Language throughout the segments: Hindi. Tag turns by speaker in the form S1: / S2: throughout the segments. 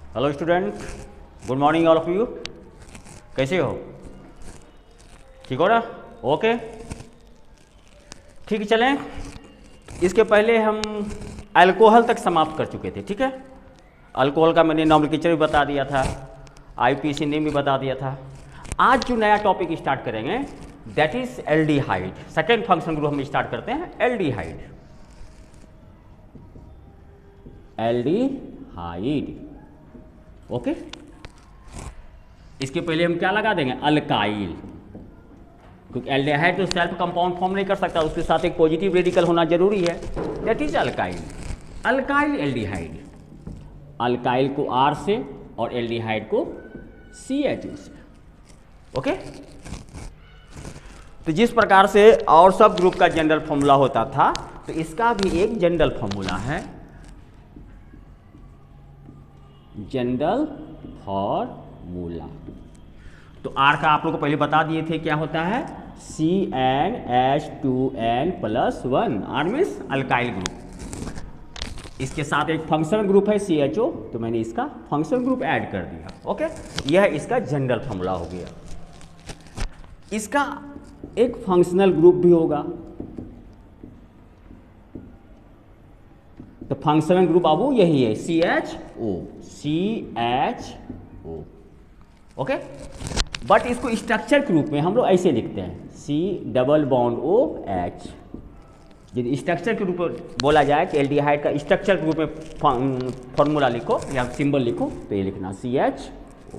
S1: Hello student, good morning all of you. कैसे हो? ठीक हो ना? ओके, ठीक है। चलें, इसके पहले हम अल्कोहल तक समाप्त कर चुके थे। ठीक है, अल्कोहल का मैंने नॉमेनक्लेचर भी बता दिया था, आईपीसी नेम भी बता दिया था। आज जो नया टॉपिक स्टार्ट करेंगे that is aldehyde. Second function group हम स्टार्ट करते हैं एल्डिहाइड। Aldehyde, okay. इसके पहले हम क्या लगा देंगे? अल्काइल, क्योंकि एल्डिहाइड तो सेल्फ कंपाउंड फॉर्म नहीं कर सकता, उसके साथ एक पॉजिटिव रेडिकल होना जरूरी है। That is alkyl. Alkyl aldehyde, alkyl को R से और एल्डिहाइड को CH से, ओके। तो जिस प्रकार से और सब ग्रुप का जनरल फॉर्मूला होता था, तो इसका भी एक जनरल फॉर्मूला है, जनरल फॉर्मूला। तो R का आप लोग को पहले बता दिए थे क्या होता है, CnH2n+1। R means alkyl group. इसके साथ एक फंक्शनल ग्रुप है CHO, तो मैंने इसका फंक्शनल ग्रुप ऐड कर दिया, ओके। यह इसका जनरल फॉर्मूला हो गया। इसका एक फंक्शनल ग्रुप भी होगा, तो फंक्शनल ग्रुप बाबू यही है, CHO, ओके। बट इसको स्ट्रक्चर के रूप में हम लोग ऐसे लिखते हैं, C⋅OH। यदि स्ट्रक्चर के रूप में बोला जाए कि एल्डिहाइड का स्ट्रक्चर के रूप में फॉर्मूला लिखो या सिंबल लिखो, तो ये लिखना CHO।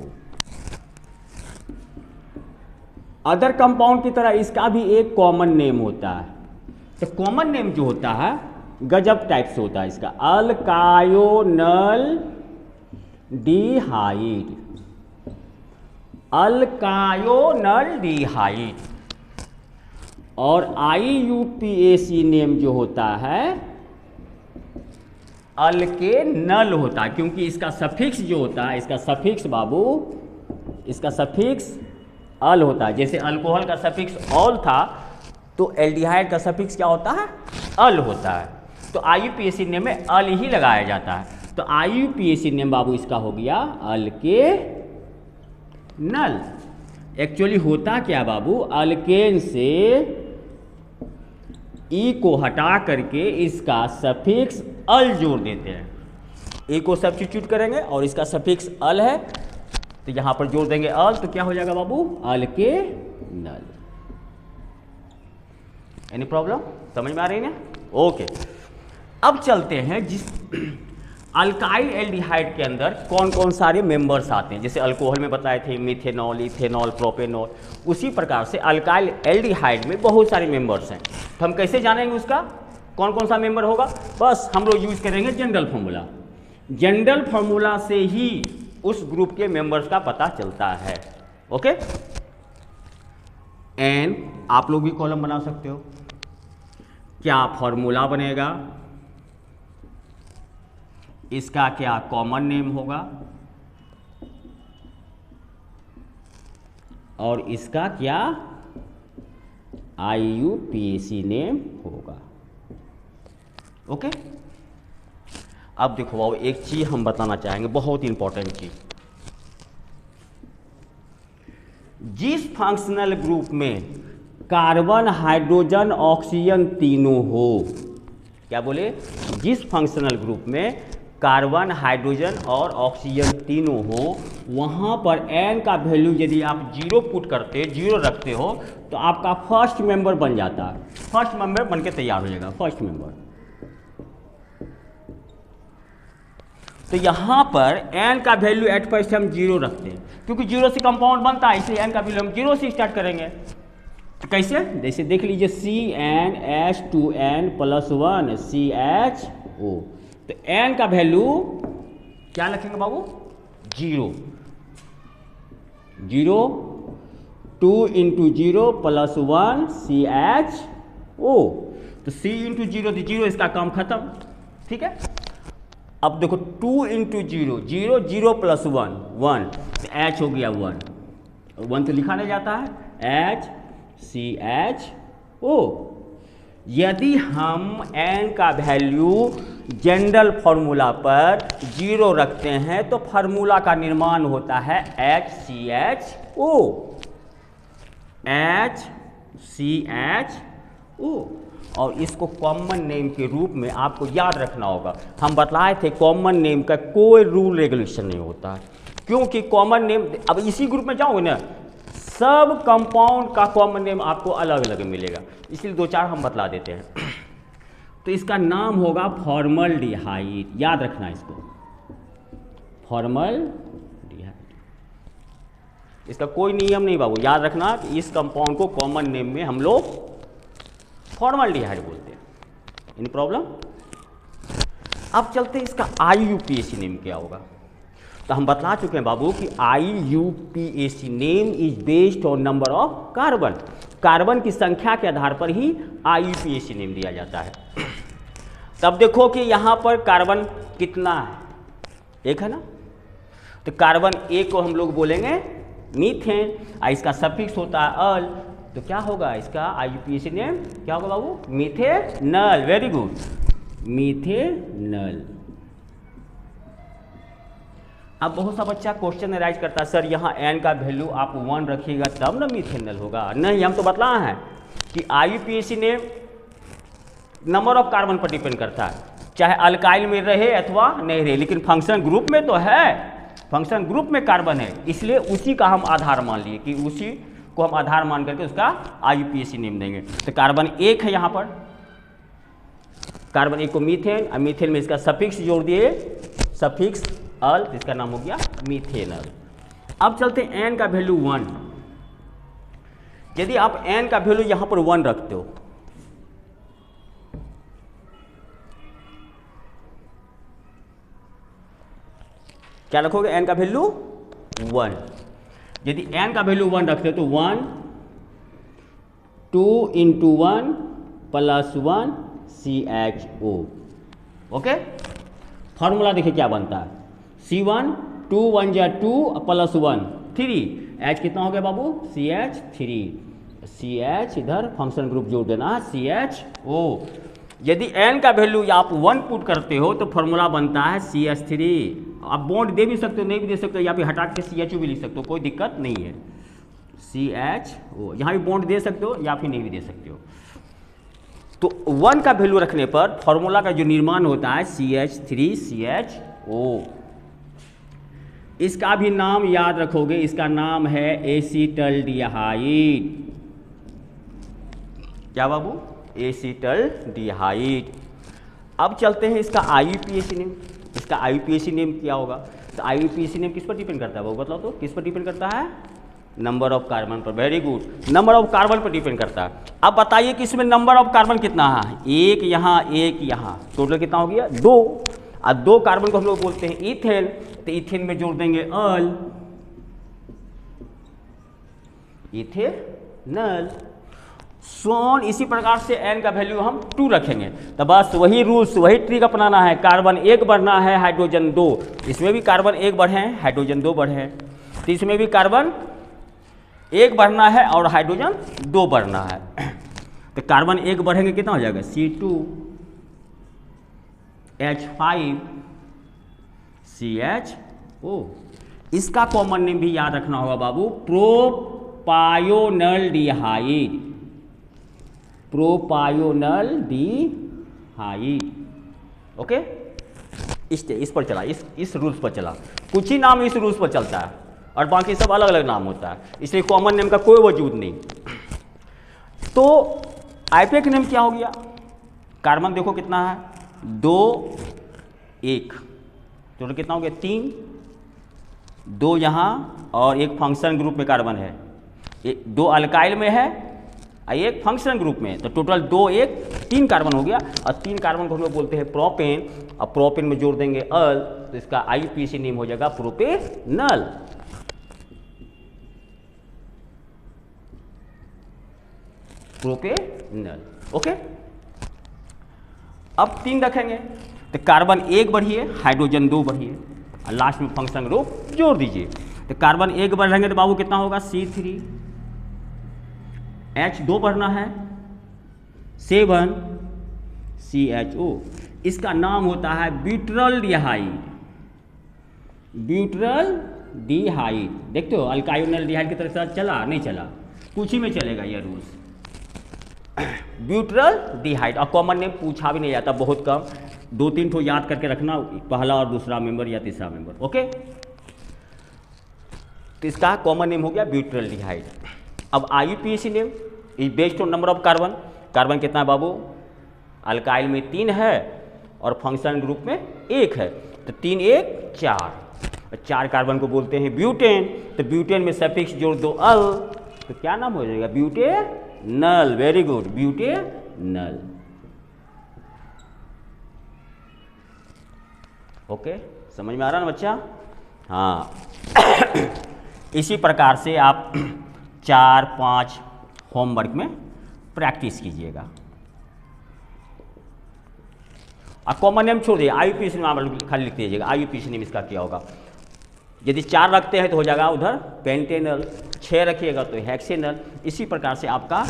S1: अदर कंपाउंड की तरह इसका भी एक कॉमन नेम होता है। तो कॉमन नेम जो होता है गजब टाइप से होता है इसका, अल्कायोनल डिहाइड, अल्कायोनल डिहाइड। और IUPAC नेम जो होता है अल्केनल होता है, क्योंकि इसका सफिक्स जो होता है, इसका सफिक्स बाबू, इसका सफिक्स अल होता है। जैसे अल्कोहल का सफिक्स ऑल था, तो एल्डिहाइड का सफिक्स क्या होता है? अल होता है। तो IUPAC नेम में अल ही लगाया जाता है। तो IUPAC नेम बाबू इसका हो गया अल्केनल। एक्चुअली होता क्या बाबू, अल्केन से ई को हटा करके इसका सफिक्स अल जोड़ देते हैं। ई को सब्स्टिट्यूट करेंगे और इसका सफिक्स अल है, तो यहां पर जोड़ देंगे अल, तो क्या हो जाएगा बाबू? अल्केनल। Any problem? समझ में आ रही है? ओके। अब चलते हैं जिस अल्काइल एल्डिहाइड के अंदर कौन कौन सारे मेंबर्स आते हैं। जैसे अल्कोहल में बताए थे मिथेनॉल, इथेनॉल, प्रोपेनॉल, उसी प्रकार से अल्काइल एल्डिहाइड में बहुत सारे मेंबर्स हैं। तो हम कैसे जानेंगे उसका कौन कौन सा मेंबर होगा? बस हम लोग यूज करेंगे जनरल फॉर्मूला। जनरल फॉर्मूला से ही उस ग्रुप के मेंबर्स का पता चलता है, ओके। एन आप लोग भी कॉलम बना सकते हो। क्या फॉर्मूला बनेगा, इसका क्या कॉमन नेम होगा, और इसका क्या IUPAC नेम होगा, ओके। अब देखो बाबू, एक चीज हम बताना चाहेंगे, बहुत इंपॉर्टेंट चीज। जिस फंक्शनल ग्रुप में कार्बन, हाइड्रोजन, ऑक्सीजन तीनों हो, क्या बोले? जिस फंक्शनल ग्रुप में कार्बन, हाइड्रोजन और ऑक्सीजन तीनों हो, वहां पर n का वैल्यू यदि आप 0 पुट करते, 0 रखते हो, तो आपका फर्स्ट मेंबर बन जाता है। फर्स्ट मेंबर बन के तैयार हो जाएगा, फर्स्ट मेंबर। तो यहां पर n का वैल्यू एट फर्स्ट हम 0 रखते हैं, क्योंकि 0 से कंपाउंड बनता है, इसलिए n का वैल्यू हम 0 से स्टार्ट करेंगे। तो कैसे? जैसे देख लीजिए, CnH2n+1 CHO। तो n का वैल्यू क्या रखेंगे बाबू? 0। 2 × 0 + 1 CHO। तो C × 0 तो 0, इसका काम खत्म, ठीक है। अब देखो 2 × 0, 0 0 + 1 1, तो H हो गया 1, 1 तो लिखा नहीं जाता है, HCHO। यदि हम n का वैल्यू जनरल फॉर्मूला पर 0 रखते हैं तो फार्मूला का निर्माण होता है HCHO, HCHO। और इसको कॉमन नेम के रूप में आपको याद रखना होगा। हम बतलाए थे कॉमन नेम का कोई रूल रेगुलेशन नहीं होता, क्योंकि कॉमन नेम, अब इसी ग्रुप में जाओगे ना, सब कंपाउंड का कॉमन नेम आपको अलग अलग मिलेगा, इसलिए 2-4 हम बतला देते हैं। तो इसका नाम होगा फॉर्मल्डिहाइड, याद रखना इसको, फॉर्मल्डिहाइड। इसका कोई नियम नहीं बाबू, याद रखना कि इस कंपाउंड को कॉमन नेम में हम लोग फॉर्मल्डिहाइड बोलते हैं। Any problem? अब चलते हैं इसका IUPAC नेम क्या होगा। तो हम बतला चुके हैं बाबू कि IUPAC name is based on number of carbon, carbon की संख्या के आधार पर ही IUPAC नेम दिया जाता है। तब देखो कि यहाँ पर कार्बन कितना है, एक है ना, तो कार्बन एक को हम लोग बोलेंगे मीथेन, इसका सफिक्स होता है अल, तो क्या होगा इसका IUPAC नेम क्या होगा बाबू? मीथेनल। Very good, methanal. अब बहुत सा बच्चा क्वेश्चन राइज करता है, सर यहाँ n का वैल्यू आप 1 रखिएगा तब ना मीथेनल होगा। नहीं, हम तो बतला है कि IUPAC name number of carbon पर डिपेंड करता है, चाहे अल्काइल में रहे अथवा नहीं रहे, लेकिन फंक्शन ग्रुप में तो है, फंक्शन ग्रुप में कार्बन है, इसलिए उसी का हम आधार मान लिए कि उसी को हम आधार मान करके उसका IUPAC नेम देंगे। तो कार्बन 1 है यहाँ पर, कार्बन 1 को मीथेन, और मीथेन में इसका सफिक्स जोड़ दिए, सफिक्स अल, इसका नाम हो गया मीथेनल। अब चलते हैं n का वैल्यू 1। यदि आप n का वैल्यू यहाँ पर 1 रखते हो, क्या रखोगे? n का वैल्यू 1। यदि n का वैल्यू 1 रखते हो तो 1 2 × 1 + 1 CHO। ओके, फॉर्मूला देखिए क्या बनता है, C1 2 1 जा 2 + 1 3, H कितना हो गया बाबू? CH3, CH इधर फंक्शन ग्रुप जोड़ देना CHO। यदि n का वैल्यू आप 1 पुट करते हो तो फॉर्मूला बनता है CH3। आप बॉन्ड दे भी सकते हो, नहीं भी दे सकते हो, या फिर हटा के CHO भी लिख सकते हो, कोई दिक्कत नहीं है। CHO यहाँ भी बॉन्ड दे सकते हो या फिर नहीं भी दे सकते हो। तो 1 का वैल्यू रखने पर फॉर्मूला का जो निर्माण होता है CH3CHO। इसका भी नाम याद रखोगे, इसका नाम है एसीटल्डिहाइड। क्या बाबू? एसीटल्डिहाइड। अब चलते हैं इसका IUPAC नेम। इसका IUPAC नेम क्या होगा? तो IUPAC नेम किस पर डिपेंड करता है वो बताओ तो, किस पर डिपेंड करता है? नंबर ऑफ कार्बन पर। Very good, number of carbon पर डिपेंड करता है। अब बताइए कि इसमें नंबर ऑफ कार्बन कितना है? एक यहाँ, एक यहाँ, टोटल कितना हो गया? 2। और 2 कार्बन को हम लोग बोलते हैं इथेन, तो इथेन में जोड़ देंगे अल, इथेनल। सोन इसी प्रकार से n का वैल्यू हम 2 रखेंगे, तो बस वही रूल्स, वही ट्रिक अपनाना है। कार्बन 1 बढ़ना है, हाइड्रोजन 2, इसमें भी कार्बन 1 बढ़े, हाइड्रोजन 2 बढ़े, तो इसमें भी कार्बन 1 बढ़ना है और हाइड्रोजन 2 बढ़ना है। तो कार्बन 1 बढ़ेंगे कितना हो जाएगा? C2H5CHO। इसका कॉमन नेम भी याद रखना होगा बाबू, प्रोपायोनल्डिहाइड, प्रोपायोनल्डिहाइड। ओके, इस पर चला, इस रूल्स पर चला। कुछ ही नाम इस रूल्स पर चलता है और बाकी सब अलग अलग नाम होता है, इसलिए कॉमन नेम का कोई वजूद नहीं। तो IUPAC नेम क्या हो गया? कार्बन देखो कितना है? 2 1, टोटल कितना हो गया? 3, 2 यहाँ और एक फंक्शन ग्रुप में कार्बन है, 2 अल्काइल में है और एक फंक्शन ग्रुप में, तो टोटल 2 1 3 कार्बन हो गया। और 3 कार्बन को हम लोग बोलते हैं प्रोपेन, और प्रोपेन में जोड़ देंगे अल, तो इसका IUPAC नेम हो जाएगा प्रोपेनल। प्रोपेनल। ओके, अब 3 रखेंगे, तो कार्बन 1 बढ़िए, हाइड्रोजन 2 बढ़िए, और लास्ट में फंक्शन ग्रुप जोड़ दीजिए। तो कार्बन 1 बढ़ेंगे तो बाबू कितना होगा? C3, H 2 बढ़ना है 7 CHO, इसका नाम होता है ब्यूटरल डिहाइड। ब्यूटरल डिहाइड, देखते हो अल्काइल डिहाइड की तरह से चला नहीं चला, कुछ ही में चलेगा ये रूल्स। ब्यूटरल डिहाइड, और कॉमन नेम पूछा भी नहीं जाता, बहुत कम, 2-3 ठो याद करके रखना, पहला और दूसरा मेंबर या तीसरा मेंबर, ओके। तो इसका कॉमन नेम हो गया ब्यूटरल डिहाइड। अब IUPAC name is based on number of carbon. Carbon कितना है बाबू? अल्काइल में 3 है और फंक्शन ग्रुप में 1 है, तो 3 1 4, 4 कार्बन को बोलते हैं ब्यूटेन। तो ब्यूटेन में सफिक्स जोड़ दो अल, तो क्या नाम हो जाएगा? Butanal. Very good, butanal. Okay, समझ में आ रहा ना बच्चा? हाँ। इसी प्रकार से आप 4-5 होमवर्क में प्रैक्टिस कीजिएगा। और कॉमन नेम छोड़ दिए, IUPAC नेम आप खाली लिख दीजिएगा। IUPAC नेम इसका क्या होगा? यदि 4 रखते हैं तो हो जाएगा उधर पेंटेनल, 6 रखिएगा तो हेक्सेनल। इसी प्रकार से आपका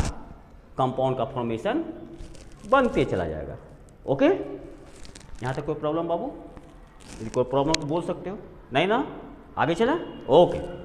S1: कंपाउंड का फॉर्मेशन बनते चला जाएगा। ओके, यहाँ तक कोई प्रॉब्लम बाबू? यदि कोई प्रॉब्लम तो बोल सकते हो, नहीं ना? आगे चला, ओके।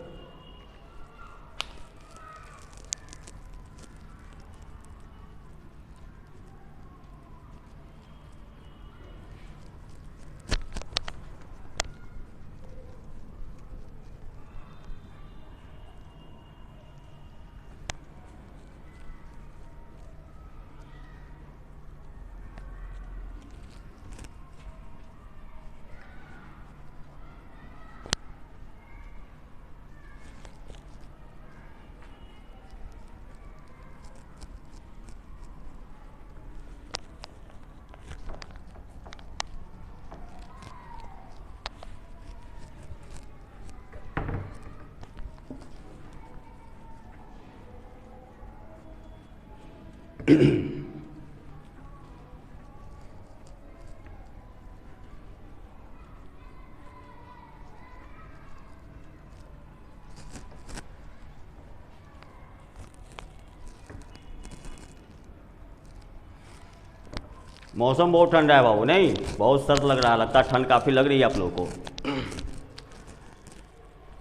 S1: मौसम बहुत ठंडा है बाबू, नहीं? बहुत सर्द लग रहा है, लगता है ठंड काफ़ी लग रही है आप लोगों को।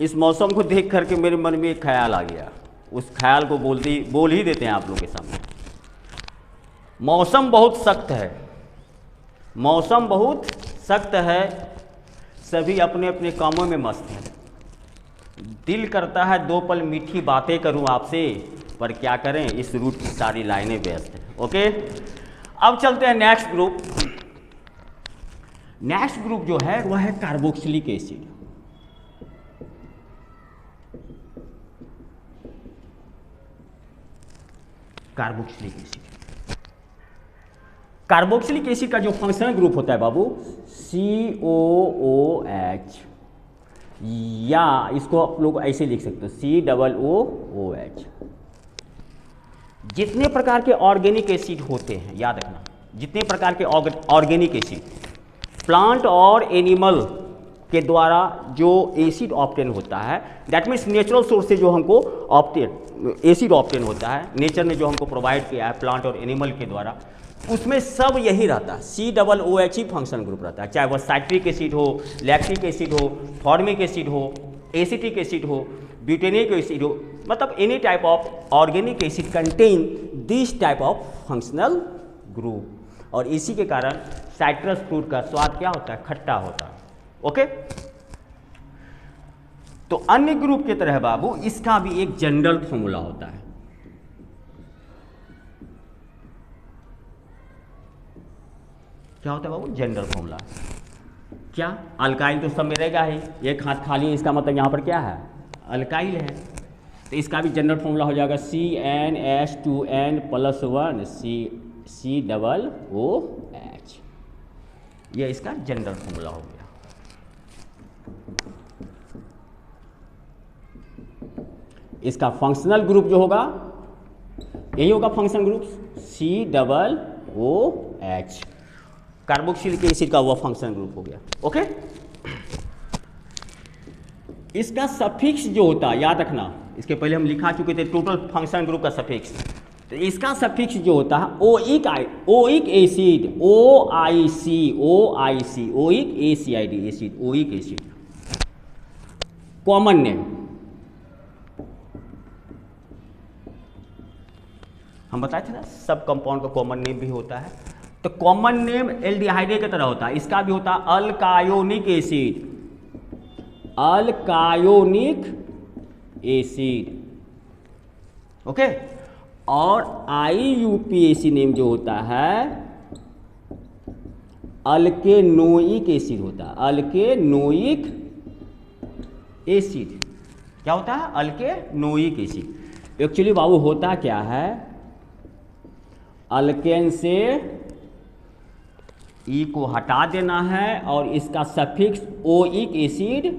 S1: इस मौसम को देख करके मेरे मन में एक ख्याल आ गया, उस ख्याल को बोल ही देते हैं आप लोगों के सामने। मौसम बहुत सख्त है, मौसम बहुत सख्त है, सभी अपने अपने कामों में मस्त हैं। दिल करता है 2 पल मीठी बातें करूं आपसे, पर क्या करें, इस रूट की सारी लाइनें व्यस्त हैं। ओके, अब चलते हैं नेक्स्ट ग्रुप। नेक्स्ट ग्रुप जो है वह है carboxylic acid. Carboxylic acid, carboxylic acid का जो फंक्शनल ग्रुप होता है बाबू COOH, या इसको आप लोग ऐसे लिख सकते हो COOH। जितने प्रकार के ऑर्गेनिक एसिड होते हैं, याद रखना, जितने प्रकार के ऑर्गेनिक एसिड प्लांट और एनिमल के द्वारा जो एसिड ऑब्टेन होता है, दैट मीन्स नेचुरल सोर्स से जो हमको एसिड ऑब्टेन होता है, नेचर ने जो हमको प्रोवाइड किया है प्लांट और एनिमल के द्वारा, उसमें सब यही रहता है, COOH ही फंक्शन ग्रुप रहता है। चाहे वह साइट्रिक एसिड हो, लैक्टिक एसिड हो, फॉर्मिक एसिड हो, एसिटिक एसिड हो, ब्यूटेनिक एसिड हो, मतलब any type of organic acid contain this type of functional group. और इसी के कारण साइट्रस फ्रूट का स्वाद क्या होता है? खट्टा होता है। ओके, तो अन्य ग्रुप की तरह बाबू इसका भी एक जनरल फॉर्मूला होता है। क्या होता है बाबू? General formula. क्या? अल्काइल तो सब में रहेगा ही, एक हाथ खाली है, इसका मतलब यहाँ पर क्या है? अल्काइल है। तो इसका भी जनरल फॉर्मूला हो जाएगा CnH2n+1 COOH। यह इसका जनरल फॉर्मूला हो गया। इसका फंक्शनल ग्रुप जो होगा यही होगा functional group COOH। Carboxylic acid का वो फंक्शनल ग्रुप हो गया। ओके, इसका सफिक्स जो होता है, याद रखना, इसके पहले हम लिखा चुके थे टोटल फंक्शनल ग्रुप का सफिक्स तो इसका सफिक्स जो होता है oic acid, OIC, oic ACID acid, oic acid common name. हम बताए थे ना सब कंपाउंड का कॉमन नेम भी होता है। तो कॉमन नेम एल्डिहाइड की तरह होता है, इसका भी होता है अल्कायोनिक एसिड, अल्कायोनिक एसिड, ओके। और IUPAC नेम जो होता है अल्केनोइक एसिड होता है, अल्केनोइक एसिड। क्या होता है? अल्केनोइक एसिड। एक्चुअली बाबू होता क्या है, अल्केन से ई को हटा देना है और इसका सफिक्स ओइक एसिड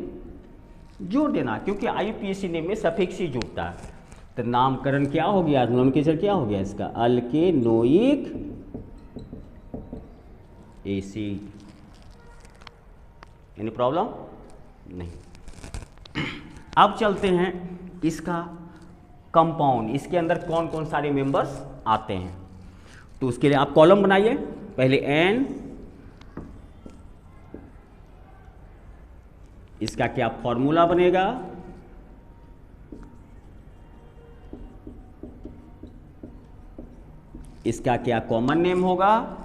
S1: जोड़ देना, क्योंकि IUPAC नेम में सफिक्स ही जुड़ता है। तो नामकरण क्या हो गया, नोमेनक्लेचर क्या हो गया इसका, अल्केनोइक एसिड। एनी प्रॉब्लम नहीं। अब चलते हैं इसका कंपाउंड, इसके अंदर कौन कौन सारे मेंबर्स आते हैं। तो उसके लिए आप कॉलम बनाइए, पहले N, इसका क्या फॉर्मूला बनेगा, इसका क्या कॉमन नेम होगा,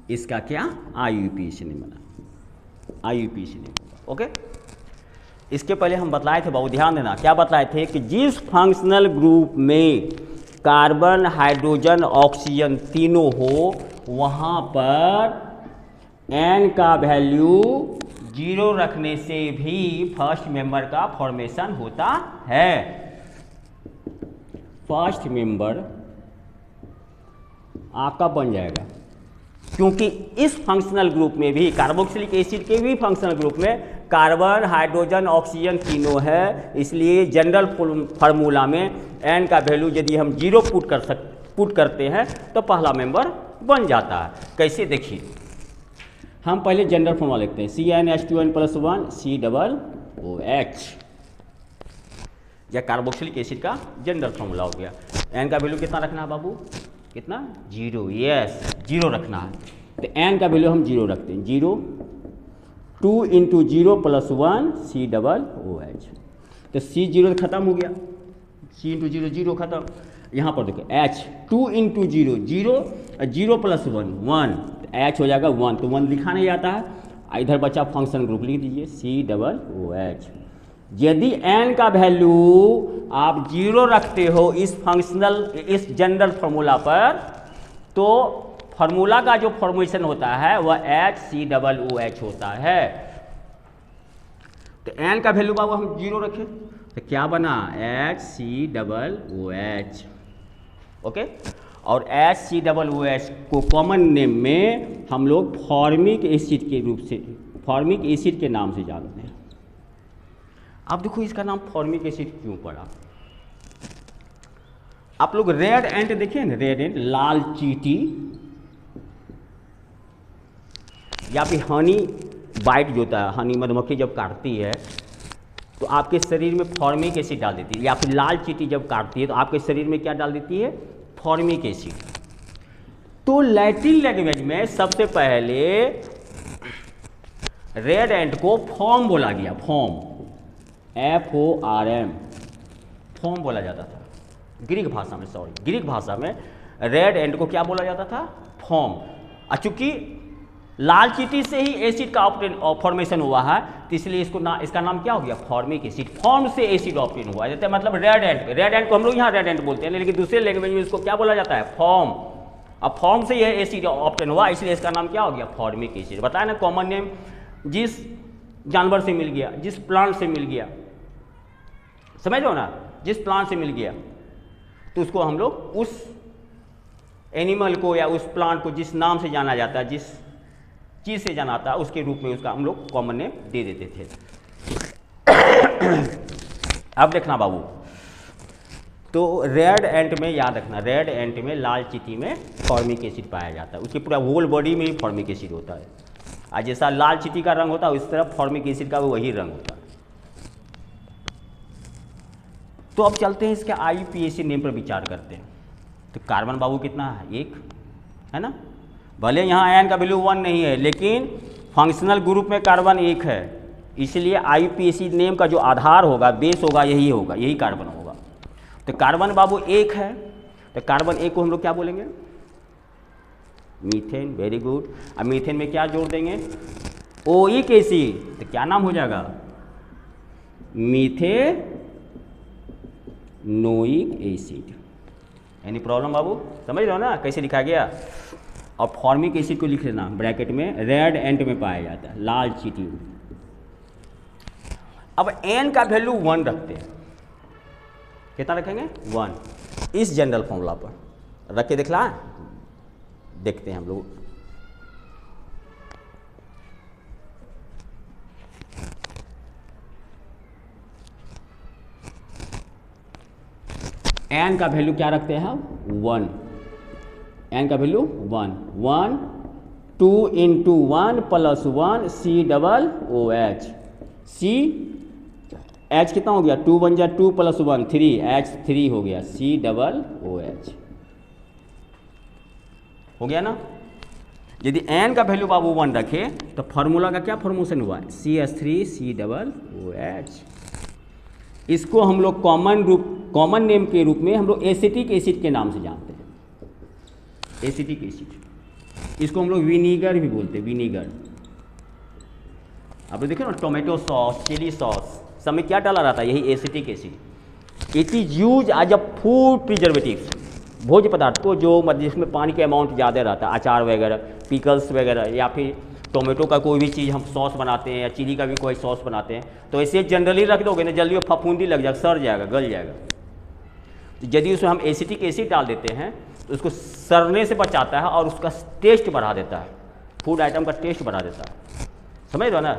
S1: इसका क्या IUPAC नेम बना, IUPAC नेम होगा, ओके। इसके पहले हम बतलाए थे बाबू, ध्यान देना, क्या बतलाए थे कि जिस फंक्शनल ग्रुप में कार्बन हाइड्रोजन ऑक्सीजन तीनों हो वहाँ पर N का वैल्यू 0 रखने से भी फर्स्ट मेंबर का फॉर्मेशन होता है। फर्स्ट मेंबर आपका बन जाएगा, क्योंकि इस फंक्शनल ग्रुप में भी, कार्बोक्सिलिक एसिड के भी फंक्शनल ग्रुप में कार्बन हाइड्रोजन ऑक्सीजन तीनों है, इसलिए जनरल फार्मूला में N का वैल्यू यदि हम 0 पुट करते हैं तो पहला मेंबर बन जाता है। कैसे देखिए, हम पहले जनरल फार्मूला लिखते हैं, CnH2n+1 COOH, यह कार्बोक्सिलिक एसिड का जनरल फार्मूला हो गया। N का वैल्यू कितना रखना है बाबू, कितना, 0, यस 0 रखना है। तो N का वैल्यू हम 0 रखते हैं, 0, 2 × 0 + 1 COOH। तो C0 खत्म हो गया, C × 0 0 खत्म। यहाँ पर देखो H 2 × 0 0, 0 + 1 1, तो H हो जाएगा 1, तो 1 लिखा नहीं जाता है, इधर बचा फंक्शन ग्रुप लिख दीजिए COOH। यदि N का वैल्यू आप 0 रखते हो इस जनरल फार्मूला पर, तो फार्मूला का जो फॉर्मेशन होता है वह HCOOH होता है। तो N का वैल्यू बाबू हम 0 रखें तो क्या बना, HCOOH, ओके। और HCOOH को कॉमन नेम में हम लोग फॉर्मिक एसिड के रूप से, फॉर्मिक एसिड के नाम से जानते हैं। अब देखो इसका नाम फॉर्मिक एसिड क्यों पड़ा। आप लोग रेड एंट देखिए ना, रेड एंट, लाल चींटी, या फिर हनी बाइट जो होता है, हनी मधुमक्खी जब काटती है तो आपके शरीर में फॉर्मिक एसिड डाल देती है, या फिर लाल चींटी जब काटती है तो आपके शरीर में क्या डाल देती है, फॉर्मिक एसिड। तो लैटिन लैंग्वेज में सबसे पहले रेड एंट को फॉर्म बोला गया, फॉर्म, FORM, फॉर्म बोला जाता था ग्रीक भाषा में, ग्रीक भाषा में रेड एंट को क्या बोला जाता था, फॉर्म। चूंकि लाल चींटी से ही एसिड का फॉर्मेशन हुआ है, तो इसलिए इसका नाम क्या हो गया, फॉर्मिक एसिड। फॉर्म से एसिड ऑप्टेन हुआ है, मतलब रेड एंट को हम लोग यहाँ रेड एंट बोलते हैं, लेकिन दूसरे लैंग्वेज में इसको क्या बोला जाता है, फॉर्म। अब फॉर्म से यह एसिड ऑप्टेन हुआ, इसलिए इसका नाम क्या हो गया, फॉर्मिक एसिड। बताया ना, कॉमन नेम जिस जानवर से मिल गया, जिस प्लांट से मिल गया, समझ लो ना, जिस प्लांट से मिल गया तो उसको हम लोग उस एनिमल को या उस प्लांट को जिस नाम से जाना जाता है, जिस चीज़ से जाना आता है, उसके रूप में उसका हम लोग कॉमन नेम दे देते थे। अब देखना बाबू, तो रेड एंट में याद रखना, रेड एंट में, लाल चींटी में फॉर्मिक एसिड पाया जाता है, उसकी पूरा होल बॉडी में ही फॉर्मिक एसिड होता है। और जैसा लाल चींटी का रंग होता है उस तरह फॉर्मिक एसिड का वही रंग होता है। तो अब चलते हैं इसके IUPAC नेम पर विचार करते हैं। तो कार्बन बाबू कितना है, 1 है ना। भले यहाँ आयन का वैल्यू 1 नहीं है, लेकिन फंक्शनल ग्रुप में कार्बन 1 है, इसलिए IUPAC नेम का जो आधार होगा, बेस होगा, यही होगा, यही कार्बन होगा। तो कार्बन बाबू 1 है, तो कार्बन 1 को हम लोग क्या बोलेंगे, मीथेन। Very good. अब मीथेन में क्या जोड़ देंगे, ओइक एसिड, तो क्या नाम हो जाएगा, मीथेनोइक एसिड। एनी प्रॉब्लम बाबू, समझ रहे हो ना कैसे लिखा गया। और फॉर्मिक एसिड को लिख लेना ब्रैकेट में, रेड एंड में पाया जाता है, लाल चीटी। अब एन का वैल्यू 1 रखते हैं, कितना रखेंगे, 1, इस जनरल फॉर्मूला पर रख के दिखला, देखते हैं हम लोग। एन का वैल्यू क्या रखते हैं हम, 1, एन का वैल्यू 1, 1 2 × 1 + 1 COOH, सी H कितना हो गया, 2 × 1 2 + 1 3, H3 हो गया, COOH हो गया ना। यदि एन का वैल्यू बाबू 1 रखे तो फार्मूला का क्या फॉर्मेशन हुआ, CH3COOH। इसको हम लोग कॉमन नेम के रूप में हम लोग एसिटिक एसिड के नाम से जानते हैं, एसिटिक एसिड। इसको हम लोग विनीगर भी बोलते हैं, विनीगर। आप देखिए ना, टोमेटो सॉस, चिली सॉस, सब में क्या डाला रहता है, यही acetic acid. It is use as a food preservative, भोज्य पदार्थ को जो मतलब जिसमें पानी का अमाउंट ज़्यादा रहता है, अचार वगैरह, पिकल्स वगैरह, या फिर टोमेटो का कोई भी चीज़ हम सॉस बनाते हैं, या चिली का भी कोई सॉस बनाते हैं, तो ऐसे जनरली रख दोगे ना, जल्दी वो फफूंदी लग जाएगा, सड़ जाएगा, गल जाएगा। तो यदि उसमें हम एसिटिक एसिड डाल देते हैं तो उसको सड़ने से बचाता है और उसका टेस्ट बढ़ा देता है, फूड आइटम का टेस्ट बढ़ा देता है, समझ रहे हो ना।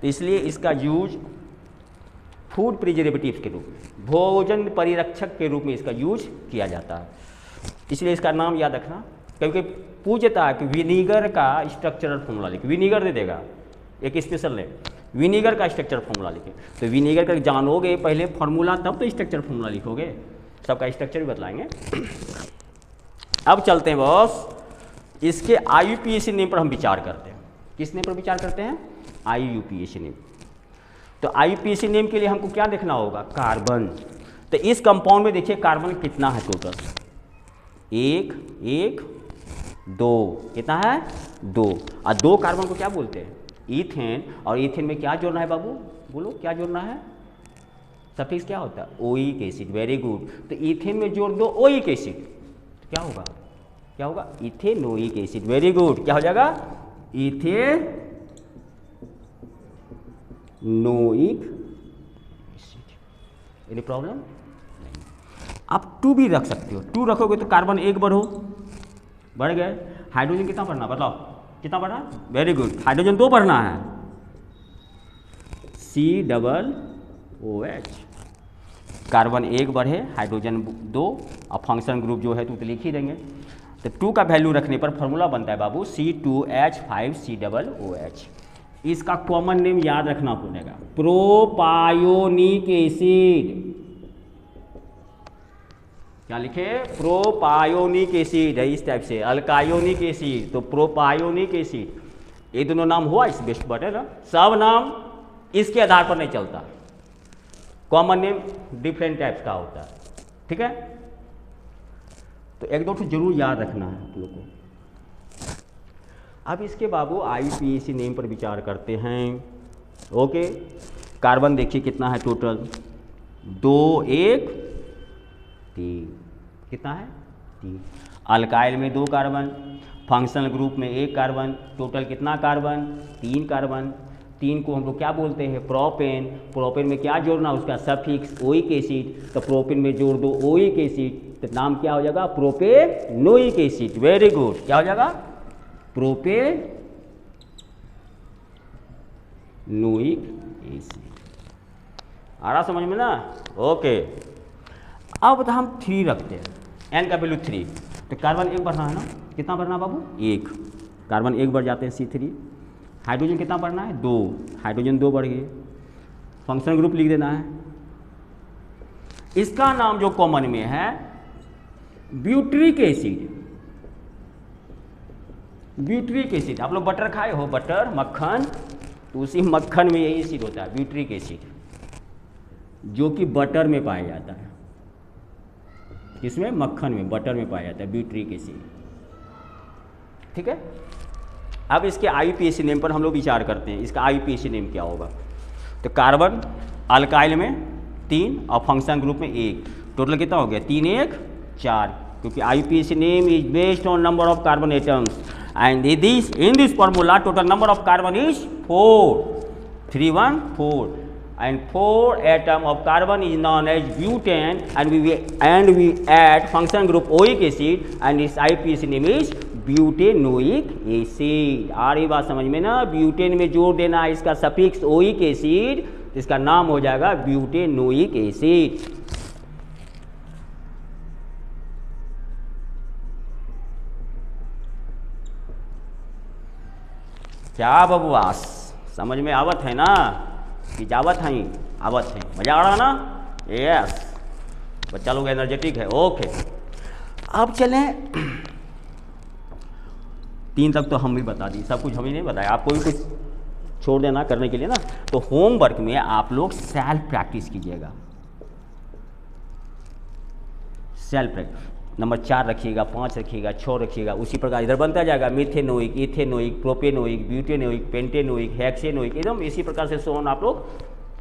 S1: तो इसलिए इसका यूज फूड प्रिजर्वेटिव के रूप में, भोजन परिरक्षक के रूप में इसका यूज किया जाता है। इसलिए इसका नाम याद रखना, क्योंकि पूछता है कि विनीगर का स्ट्रक्चरल फॉर्मूला लिखे, विनीगर दे देगा एक स्पेशल नेम, विनीगर का स्ट्रक्चर फॉर्मूला लिखे। तो विनीगर का जानोगे पहले फॉर्मूला, तब तो स्ट्रक्चर फॉर्मूला लिखोगे, सबका स्ट्रक्चर भी बतलाएंगे। अब चलते हैं बॉस, इसके IUPAC नेम पर हम विचार करते हैं। किस नेम पर विचार करते हैं, IUPAC नेम। तो IUPAC नेम के लिए हमको क्या देखना होगा, कार्बन। तो इस कंपाउंड में देखिए कार्बन कितना है टोटल, 1 1 2, कितना है, 2। और 2 कार्बन को क्या बोलते हैं, ईथेन। और ईथेन में क्या जोड़ना है बाबू, बोलो क्या जोड़ना है, सफिक्स क्या होता है, ओइक एसिड। Very good. तो ईथेन में जोड़ दो ओइक एसिड, तो क्या होगा, क्या होगा, इथेनोइक एसिड। वेरी गुड, क्या हो जाएगा, इथेनोइक एसिड। एनी प्रॉब्लम नहीं। आप 2 भी रख सकते हो, 2 रखोगे तो कार्बन 1 बढ़ गए। हाइड्रोजन कितना बढ़ना, बताओ कितना बढ़ना, वेरी गुड, हाइड्रोजन 2 बढ़ना है, COOH। कार्बन 1 बढ़े, हाइड्रोजन 2, और फंक्शन ग्रुप जो है तो लिख ही देंगे। तो 2 का वैल्यू रखने पर फॉर्मूला बनता है बाबू C2H5COOH। इसका कॉमन नेम याद रखना पड़ेगा, प्रोपायोनिक एसिड। क्या लिखे, प्रोपायोनिक एसिड है, इस टाइप से। अल्कायोनिक एसिड तो प्रोपायोनिक एसिड, ये दोनों नाम हुआ इस बेस्ट बटे ना। सब नाम इसके आधार पर नहीं चलता, कॉमन नेम डिफरेंट टाइप्स का होता है, ठीक है। तो 1-2 तो जरूर याद रखना है आप लोग को। अब इसके बाबू IUPAC नेम पर विचार करते हैं। ओके, कार्बन देखिए कितना है टोटल, 2 1 3, कितना है, 3। अल्काइल में 2 कार्बन, फंक्शनल ग्रुप में 1 कार्बन, टोटल कितना कार्बन, 3 कार्बन। 3 को हम लोग क्या बोलते हैं, प्रोपेन। प्रोपेन में क्या जोड़ना, उसका सफिक्स ओइक एसिड, तो प्रोपेन में जोड़ दो ओइक एसिड, तो नाम क्या हो जाएगा, प्रोपेनोइक एसिड। वेरी गुड, क्या हो जाएगा, प्रोपेनोइक एसिड। आ रहा समझ में ना, ओके। अब तो हम 3 रखते हैं, एन का वैल्यू 3, तो कार्बन 1 बढ़ना है ना, कितना बढ़ना बाबू, 1, कार्बन 1 बढ़ जाते हैं, C3। हाइड्रोजन कितना बढ़ना है, 2, हाइड्रोजन 2 बढ़ गए, फंक्शन ग्रुप लिख देना है। इसका नाम जो कॉमन में है ब्यूट्रिक एसिड। ब्यूट्रिक एसिड, आप लोग बटर खाए हो, बटर मक्खन, तो उसी मक्खन में यही एसिड होता है ब्यूट्रिक एसिड, जो कि बटर में पाया जाता है। किसमें? मक्खन में, बटर में पाया जाता है ब्यूट्रिक एसिड। ठीक है, अब इसके आईयूपीएसी नेम पर हम लोग विचार करते हैं। इसका आईयूपीएसी नेम क्या होगा? तो कार्बन अल्काइल में 3 और फंक्शन ग्रुप में 1, टोटल कितना हो गया? 3 1 4, क्योंकि IUPAC name is based on number of carbon atoms and in this formula total number of carbon is 4, 3 1 4, and 4 atom of carbon is known as butane, and we add function group oic acid and its IUPAC name is butanoic acid. आ रही बात समझ में ना? ब्यूटेन में जोड़ देना है इसका सफिक्स ओइक एसिड, तो इसका नाम हो जाएगा ब्यूटेनोइक एसिड। क्या बबुआस, समझ में आवत है ना? कि जावत है? आवत है? मजा आ रहा ना? यस, बच्चा लोग एनर्जेटिक है। ओके, अब चलें 3 तक तो हम भी बता दी, सब कुछ हम ही नहीं बताया, आपको भी कुछ छोड़ देना करने के लिए ना। तो होमवर्क में आप लोग सेल्फ प्रैक्टिस कीजिएगा, सेल्फ प्रैक्टिस। नंबर 4 रखिएगा, 5 रखिएगा, 6 रखिएगा, उसी प्रकार इधर बनता जाएगा methanoic, ethanoic, propanoic, butanoic, pentanoic, hexanoic, एकदम इसी प्रकार से सोन आप लोग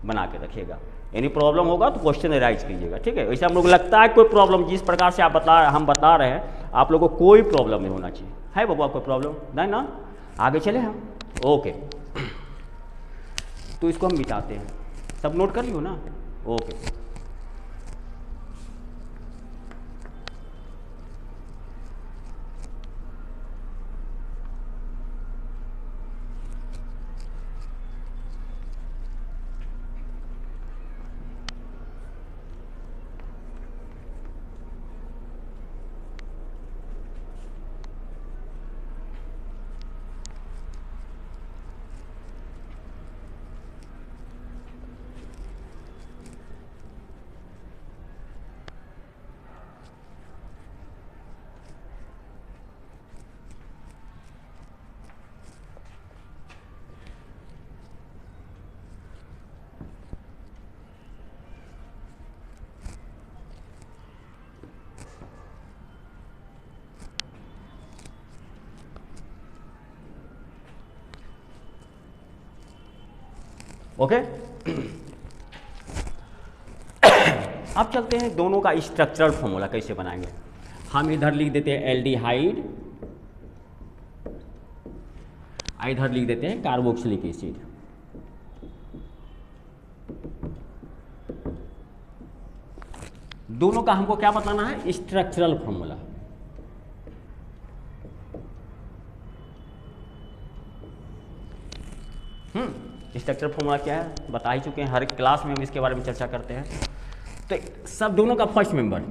S1: बना के रखिएगा। एनी प्रॉब्लम होगा तो क्वेश्चन राइज कीजिएगा। ठीक है, वैसे हम लोग लगता है कोई प्रॉब्लम, जिस प्रकार से हम बता रहे हैं, आप लोगों को कोई प्रॉब्लम नहीं होना चाहिए। है बाबू कोई प्रॉब्लम नहीं ना? आगे चले हम। ओके, तो इसको हम मिटाते हैं, सब नोट कर लियो ना? Okay, okay. अब चलते हैं दोनों का स्ट्रक्चरल फॉर्मूला कैसे बनाएंगे। हम इधर लिख देते हैं एल्डिहाइड, इधर लिख देते हैं कार्बोक्सिलिक एसिड। दोनों का हमको क्या बताना है? Structural formula. स्ट्रक्चरल फॉर्मूला क्या है बता ही चुके हैं, हर क्लास में हम इसके बारे में चर्चा करते हैं। तो सब दोनों का फर्स्ट मेंबर,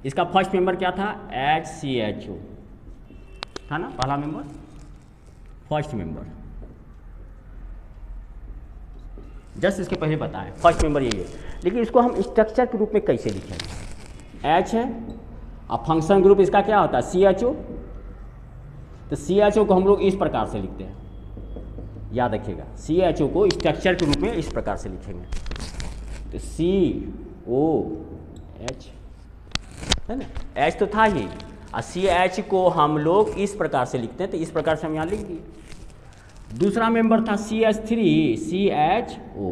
S1: इसका फर्स्ट मेंबर क्या था? HCHO था ना, पहला मेंबर, फर्स्ट मेंबर। जस्ट इसके पहले बताएं, फर्स्ट मेंबर यही है। लेकिन इसको हम स्ट्रक्चर के रूप में कैसे लिखेंगे? H है और फंक्शन ग्रुप इसका क्या होता है? CHO। तो CHO को हम लोग इस प्रकार से लिखते हैं, याद रखिएगा। CHO को स्ट्रक्चर के रूप में इस प्रकार से लिखेंगे, तो COH है ना, H तो था ही, और CH को हम लोग इस प्रकार से लिखते हैं, तो इस प्रकार से हम यहाँ लिख दिए। दूसरा मेंबर था CH3, CHO।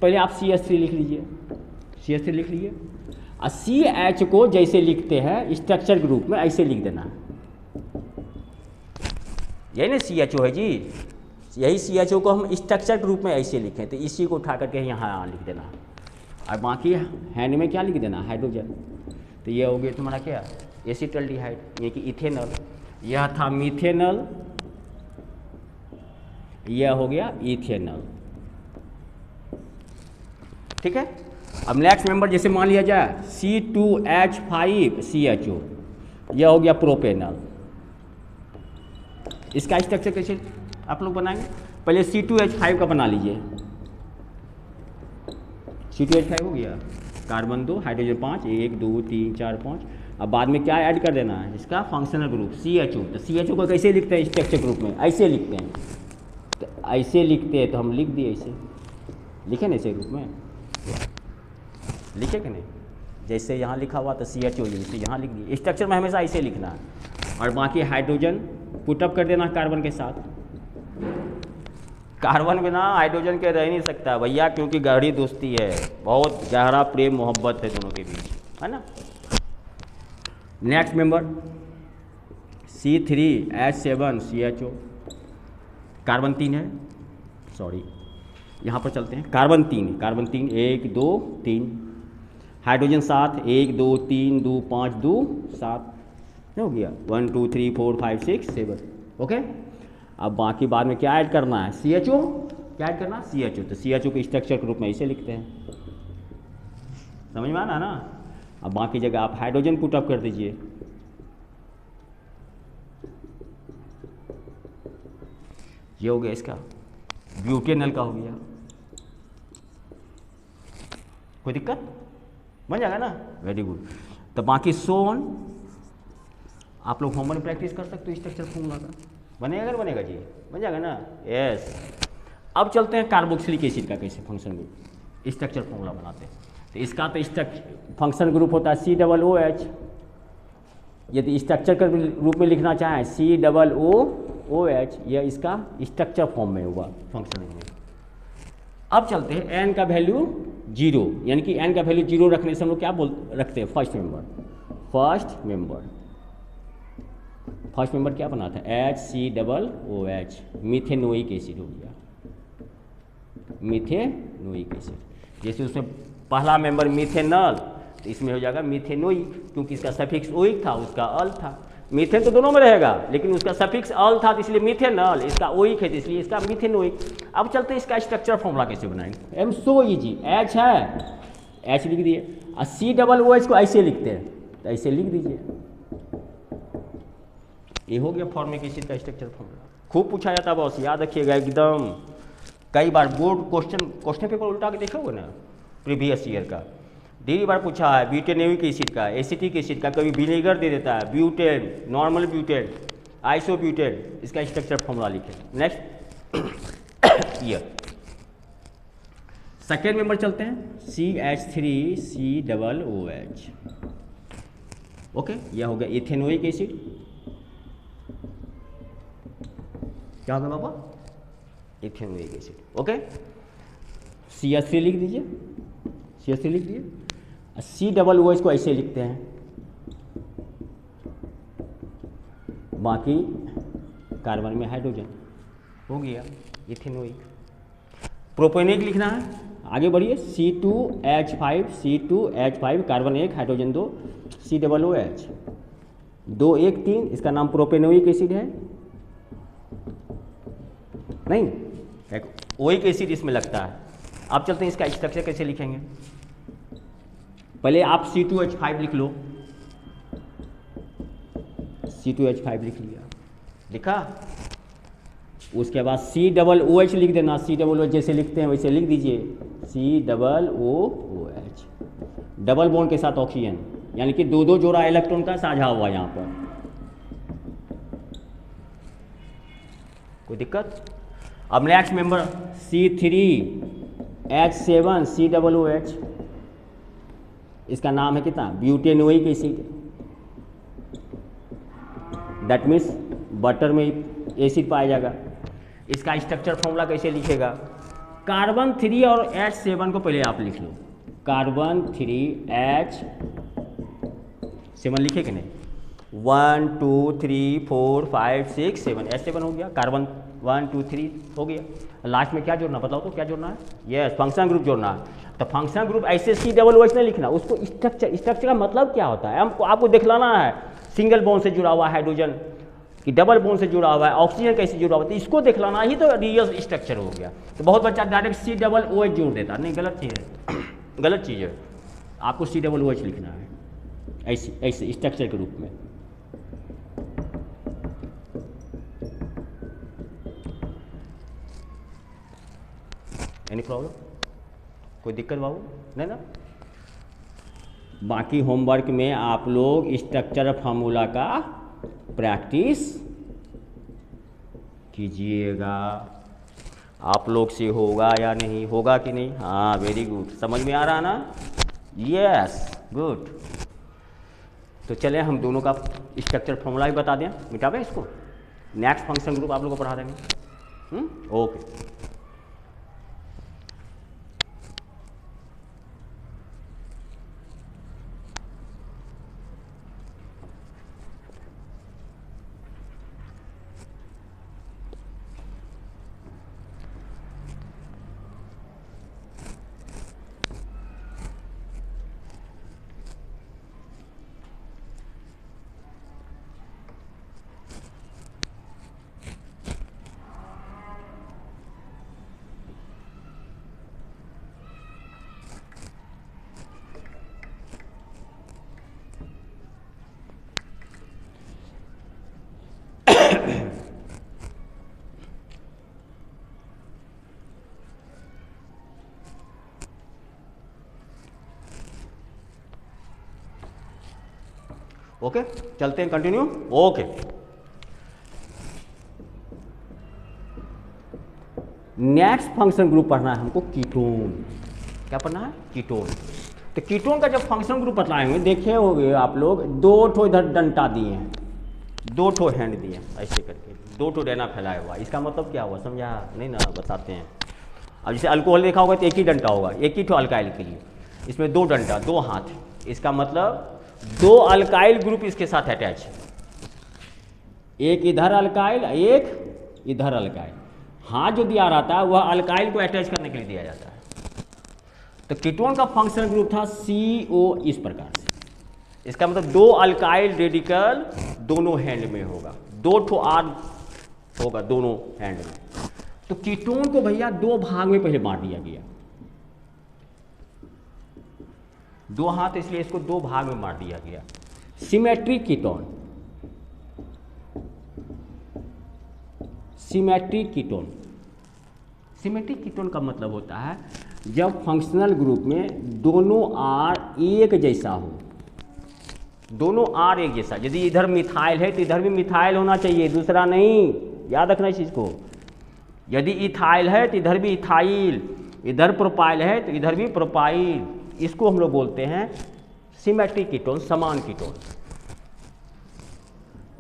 S1: पहले आप CH3 लिख लीजिए, CH3 लिख लीजिए, और CH को जैसे लिखते हैं स्ट्रक्चर के रूप में ऐसे लिख देना है। यही ना CHO है जी, यही CHO को हम स्ट्रक्चर के रूप में ऐसे लिखें, तो इसी को उठा करके यहाँ लिख देना है। और बाकी हैंड में क्या लिख देना? हाइड्रोजन। तो ये हो गया तुम्हारा क्या? एसिटल्डिहाइड, ये कि इथेनॉल। यह था मिथेनॉल, यह हो गया इथेनॉल। ठीक है, अब नेक्स्ट मेंबर जैसे मान लिया जाए C2H5CHO, यह हो गया प्रोपेनॉल। इसका स्ट्रक्चर कैसे आप लोग बनाएंगे? पहले C2H5 का बना लीजिए। C2H5 हो गया, कार्बन 2 हाइड्रोजन 5, 1 2 3 4 5। अब बाद में क्या ऐड कर देना है, इसका फंक्शनल ग्रुप CHO। तो CHO को कैसे लिखते हैं स्ट्रक्चर ग्रुप में, ऐसे लिखते हैं। तो ऐसे लिखते हैं तो हम लिख दिए ऐसे, लिखे ना ऐसे ग्रुप में, लिखे कि नहीं, जैसे यहाँ लिखा हुआ तो CHO यूनिट यहाँ लिख दिए। स्ट्रक्चर में हमेशा ऐसे लिखना है। और बाकी हाइड्रोजन पुटअप कर देना कार्बन के साथ। कार्बन बिना हाइड्रोजन के रह नहीं सकता भैया, क्योंकि गहरी दोस्ती है, बहुत गहरा प्रेम मोहब्बत है दोनों के बीच, है ना। Next member C3H7 CHO, carbon 3 है, सॉरी यहाँ पर चलते हैं। कार्बन 3 1 2 3, हाइड्रोजन 7 1 2 3 2 5 2 7 हो गया, 1 2 3 4 5 6 7। ओके, अब बाकी बाद में क्या ऐड करना है, CHO, क्या ऐड करना है CHO। तो CHO के स्ट्रक्चर के रूप में इसे लिखते हैं, समझ में आना ना। अब बाकी जगह आप हाइड्रोजन पुटअप कर दीजिए। ये हो गया इसका, ब्यूटेनल का हो गया, कोई दिक्कत, बन जाएगा ना, वेरी गुड। तो बाकी सोन आप लोग होमवर्क प्रैक्टिस कर सकते हो स्ट्रक्चर फॉर्मूला का, बनेगा बनेगा जी, बन जाएगा ना, यस। अब चलते हैं कार्बोक्सिलिक एसिड का कैसे फंक्शन ग्रुप स्ट्रक्चर फॉर्मूला बनाते हैं। तो इसका तो फंक्शन ग्रुप होता है COOH। यदि स्ट्रक्चर के रूप में लिखना चाहें COOH, यह इसका स्ट्रक्चर फॉर्म में होगा फंक्शन में। अब चलते हैं n का वैल्यू 0, यानी कि n का वैल्यू 0 रखने से हम लोग क्या रखते हैं, फर्स्ट मेंबर क्या बना था, HCOOH, मिथेनोइक एसिड हो गया, मिथेनोइक एसिड। जैसे उसमें पहला मेंबर मिथेनॉल, तो इसमें हो जाएगा मिथेनोइक, क्योंकि इसका सफिक्स ओइक था, उसका अल था। मीथेन तो दोनों में रहेगा, लेकिन उसका सफिक्स अल था तो इसलिए मिथेनॉल, इसका ओइक है तो इसलिए इसका मिथेनोइक। अब चलते हैं इसका स्ट्रक्चर फॉर्मूला कैसे बनाएंगे। एम सो इजी, H है, H लिख दिए, और COOH को ऐसे लिखते हैं, तो ऐसे लिख दीजिए। ये हो गया फॉर्मिक एसिड का स्ट्रक्चर फॉर्मूला। खूब पूछा जाता है बॉस, याद रखिएगा एकदम। कई बार बोर्ड क्वेश्चन पेपर उल्टा के देखा होगा ना, प्रीवियस ईयर का ढेर बार पूछा है ब्यूटेनोइक एसिड का, एसिटिक एसिड का, कभी विनेगर दे देता है, ब्यूटेन, नॉर्मल ब्यूटेन, आइसोब्यूटेन, इसका स्ट्रक्चर फॉर्मूला लिखे। नेक्स्ट ईयर सेकेंड मेंबर चलते हैं CH3COOH। ओके, यह हो गया इथेनोइक एसिड। क्या होगा बाबा, इथेनोइक एसिड। ओके, CH3 लिख दीजिए, CH3 लिख दिए। COOH को ऐसे लिखते हैं, बाकी कार्बन में हाइड्रोजन हो गया इथेनोइक। प्रोपेनिक लिखना है, आगे बढ़िए, C2H5 कार्बन 1 हाइड्रोजन 2 COOH 2 1 3, इसका नाम प्रोपेनोइक एसिड है, नहीं ओइक एसिड इसमें लगता है। अब चलते हैं इसका स्ट्रक्चर कैसे लिखेंगे। पहले आप C2H5 लिख लो, C2H5 लिख लिया, लिखा। उसके बाद COOH लिख देना, COOH जैसे लिखते हैं वैसे लिख दीजिए, COOH, डबल बॉन्ड के साथ ऑक्सीजन, यानी कि दो जोड़ा इलेक्ट्रॉन का साझा हुआ यहाँ पर, कोई दिक्कत। अब नेक्स्ट मेंबर C3H7 COOH, इसका नाम है कितना, butanoic acid. That means butter में एसिड पाया जाएगा। इसका स्ट्रक्चर फॉर्मूला कैसे लिखेगा, कार्बन 3 और H7 को पहले आप लिख लो, कार्बन 3H7 लिखे कि नहीं, 1 2 3 4 5 6 7, H7 हो गया, कार्बन 1 2 3 हो गया। लास्ट में क्या जोड़ना, बताओ तो क्या जोड़ना है, यस फंक्शन ग्रुप जोड़ना है। तो फंक्शन ग्रुप ऐसे COOH नहीं लिखना, उसको स्ट्रक्चर का मतलब क्या होता है हमको आपको दिखलाना है। सिंगल बॉन्ड से जुड़ा हुआ हाइड्रोजन कि डबल बॉन्ड से जुड़ा हुआ है, ऑक्सीजन कैसे जुड़ा हुआ है, तो इसको दिखलाना ही तो रियल स्ट्रक्चर हो गया। तो बहुत बच्चा डायरेक्ट COOH जोड़ देता, नहीं गलत चीज़ है, गलत चीज़ है। आपको COOH लिखना है ऐसे स्ट्रक्चर के रूप में। एनी प्रॉब्लम, कोई दिक्कत बाबू, नहीं ना। बाकी होमवर्क में आप लोग स्ट्रक्चर फार्मूला का प्रैक्टिस कीजिएगा। आप लोग से होगा या नहीं, होगा कि नहीं? हाँ, वेरी गुड, समझ में आ रहा ना? Yes, good. तो चले हम दोनों का स्ट्रक्चर फार्मूला भी बता दें, मिटावे इसको, नेक्स्ट फंक्शन ग्रुप आप लोग को पढ़ा देंगे। ओके। ओके, चलते हैं continue. Okay, next function group पढ़ना है हमको कीटोन। क्या पढ़ना है? कीटोन। तो कीटोन का जब फंक्शन ग्रुप बताएंगे, देखे होंगे आप लोग, दो ठो इधर डंटा दिए हैं, दो ठो हैंड दिए हैं, ऐसे करके दो ठो डंटा फैलाया हुआ। इसका मतलब क्या हुआ, समझा नहीं ना? बताते हैं। अब जैसे अल्कोहल देखा होगा तो एक ही डंटा होगा, एक ही ठो अल्काइल के लिए, इसमें दो डंटा, दो हाथ। इसका मतलब दो अल्काइल ग्रुप इसके साथ अटैच है, एक इधर अल्काइल, एक इधर अल्काइल। हाथ जो दिया रहता है वह अल्काइल को अटैच करने के लिए दिया जाता है। तो कीटोन का फंक्शनल ग्रुप था CO, इस प्रकार से। इसका मतलब दो अल्काइल रेडिकल दोनों हैंड में होगा, दो ठो आर होगा दोनों हैंड में। तो कीटोन को भैया दो भाग में पहले बांट दिया गया, दो हाथ, इसलिए इसको दो भाग में बांट दिया गया। Symmetric ketone, symmetric ketone. Symmetric ketone का मतलब होता है जब फंक्शनल ग्रुप में दोनों आर एक जैसा हो, दोनों आर एक जैसा। यदि इधर मिथाइल है तो इधर भी मिथाइल होना चाहिए, दूसरा नहीं, याद रखना इस चीज को। यदि इथाइल है तो इधर भी इथाइल, इधर प्रोपाइल है तो इधर भी प्रोपाइल। इसको हम लोग बोलते हैं सिमेट्रिक कीटोन, समान कीटोन।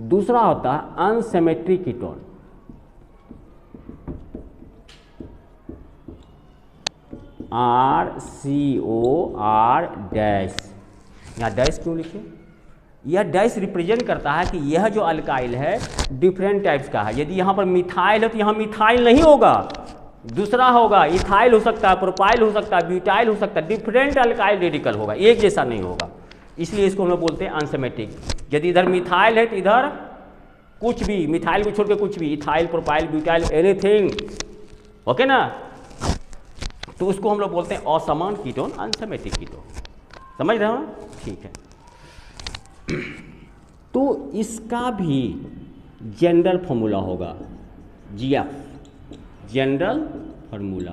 S1: दूसरा होता है अनसिमेट्रिक कीटोन। RCOR dash. यहाँ डैश क्यों लिखे? यह डैश रिप्रेजेंट करता है कि यह जो अल्काइल है डिफरेंट टाइप्स का है। यदि यहाँ पर मिथाइल है तो यहाँ मिथाइल नहीं होगा, दूसरा होगा। इथाइल हो सकता है, प्रोपाइल हो सकता है, ब्यूटाइल हो सकता है, डिफरेंट अल्काइल रेडिकल होगा, एक जैसा नहीं होगा। इसलिए इसको हम लोग बोलते हैं अनसिमेट्रिक। यदि इधर मिथाइल है तो इधर कुछ भी, मिथाइल को छोड़ के कुछ भी, ethyl, propyl, butyl, anything, okay ना? तो उसको हम लोग बोलते हैं असमान कीटोन, अनसिमेट्रिक कीटोन। समझ रहे हो? ठीक है। तो इसका भी जनरल फॉर्मूला होगा, GF, जनरल फार्मूला।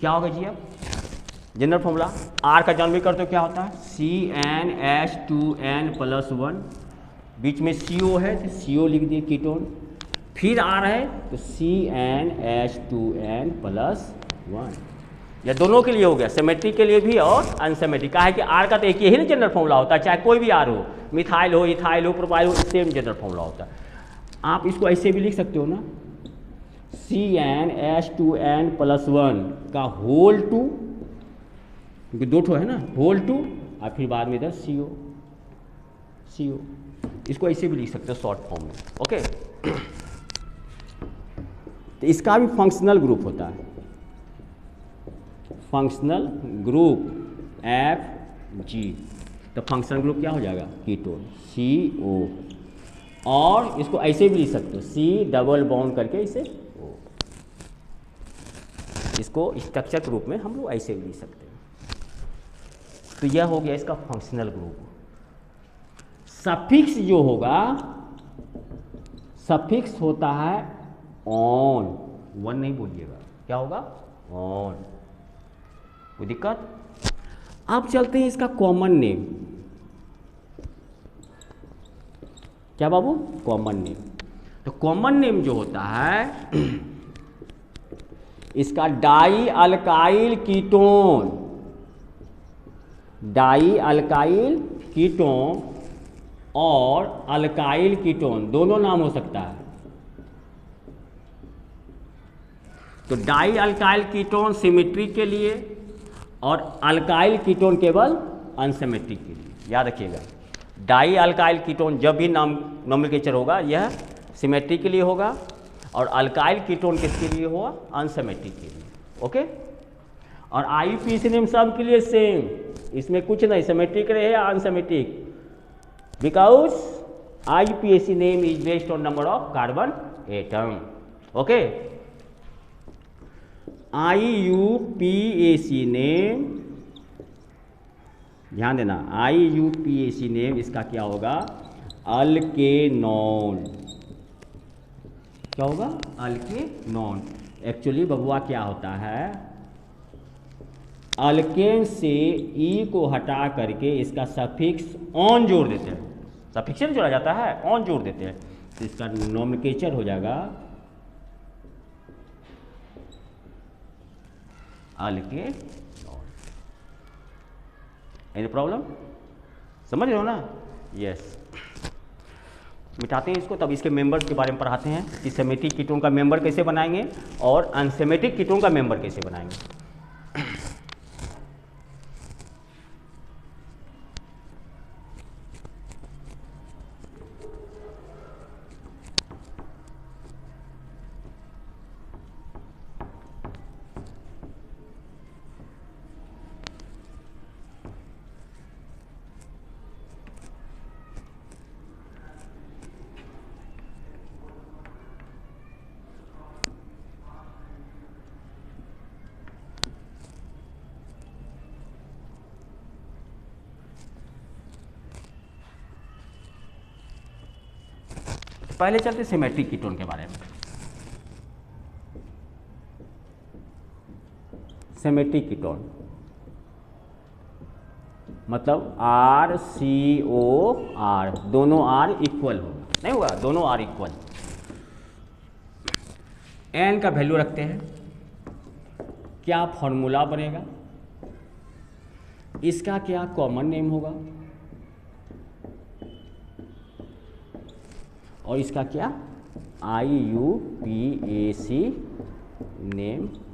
S1: क्या होगा GF? General formula. R का जानवी करते हो क्या होता है? CnH2n+1, बीच में CO है तो CO लिख दिए कीटोन, फिर R है तो CnH2n+1। यह दोनों के लिए हो गया, सिमेट्रिक के लिए भी और अनसिमेट्रिक का है कि R का तो एक ही ना जनरल फॉर्मूला होता है, चाहे कोई भी R हो, मिथाइल हो, इथाइल हो, प्रोपाइल हो, सेम जनरल फॉर्मूला होता है। आप इसको ऐसे भी लिख सकते हो ना, CnH2n+1 का होल टू, क्योंकि दो ठो है ना, होल टू, और फिर बाद में इधर CO। इसको ऐसे भी लिख सकते हो शॉर्ट फॉर्म में, ओके। तो इसका भी फंक्शनल ग्रुप होता है, फंक्शनल ग्रुप FG। तो फंक्शनल ग्रुप क्या हो जाएगा? Ketone, CO। और इसको ऐसे भी लिख सकते हो, C डबल बॉन्ड करके इसे O। इसको स्ट्रक्चर के रूप में हम लोग ऐसे भी लिख सकते हैं। तो यह हो गया इसका फंक्शनल ग्रुप। सफिक्स जो होगा, सफिक्स होता है ऑन, वन नहीं बोलिएगा, क्या होगा? ऑन। कोई दिक्कत? अब चलते हैं इसका कॉमन नेम। क्या बाबू? Common name. तो कॉमन नेम जो होता है इसका dialkyl ketone, dialkyl ketone और अल्काइल कीटोन दोनों नाम हो सकता है। तो डाई अल्काइल कीटोन सिमेट्रिक के लिए और अल्काइल कीटोन केवल अनसिमेट्रिक के लिए। याद रखिएगा, डाई अल्काइल कीटोन जब भी नॉमेनक्लेचर होगा यह सिमेट्रिक के लिए होगा और अल्काइल कीटोन किसके लिए होगा? अनसिमेट्रिक के लिए। ओके। और आईयूपीएसी नेम सब के लिए सेम, इसमें कुछ नहीं सिमेट्रिक रहे या unsymmetric, because IUPAC name is based on number of carbon atom. Okay. IUPAC name, ध्यान देना, आईयूपीएसी नेम इसका क्या होगा? अल्केनॉन। क्या होगा? अल्केनॉन। एक्चुअली बबुआ क्या होता है, अल्केन से ई को हटा करके इसका सफिक्स ऑन जोड़ देते हैं, सफिक्स से जोड़ा जाता है, ऑन जोड़ देते हैं, तो इसका नोमेनक्लेचर हो जाएगा अल्केनॉन। Any problem? समझ रहे हो ना? यस। मिटाते हैं इसको, तब इसके मेंबर्स के बारे में पढ़ाते हैं कि सिमेट्रिक कीटोन का मेंबर कैसे बनाएंगे और अनसिमेट्रिक कीटोन का मेंबर कैसे बनाएंगे। पहले चलते सिमेट्रिक कीटोन के बारे में। सिमेट्रिक कीटोन मतलब RCOR, दोनों R इक्वल होगा, नहीं होगा, दोनों R इक्वल। N का वैल्यू रखते हैं, क्या फॉर्मूला बनेगा, इसका क्या कॉमन नेम होगा और इसका क्या IUPAC नेम होगा।